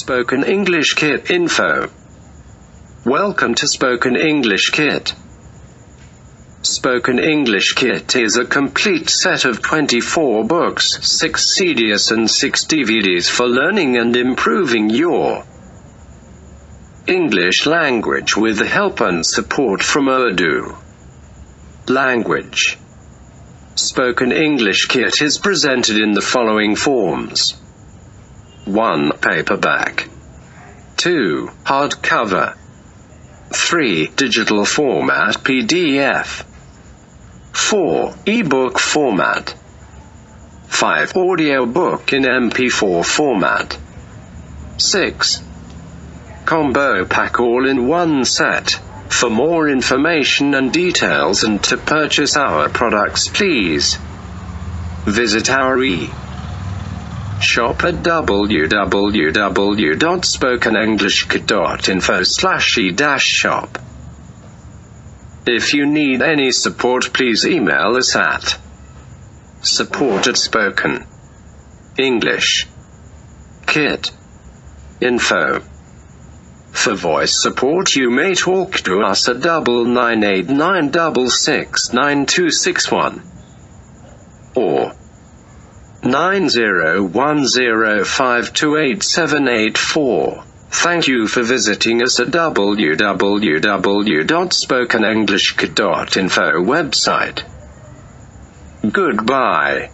Spoken English Kit info. Welcome to Spoken English Kit. Spoken English Kit is a complete set of 24 books, 6 CDs and 6 DVDs for learning and improving your English language with the help and support from Urdu language. Spoken English Kit is presented in the following forms: 1. Paperback, 2. Hardcover, 3. Digital format PDF, 4. ebook format, 5. Audiobook in MP4 format, 6. Combo pack all in one set. For more information and details and to purchase our products, please visit our shop at www.spokenenglishkit.info/e-shop. If you need any support, please email us at support@spokenenglishkit.info. For voice support, you may talk to us at 9989669261 or 9010528784. Thank you for visiting us at www.spokenenglishkit.info website. Goodbye.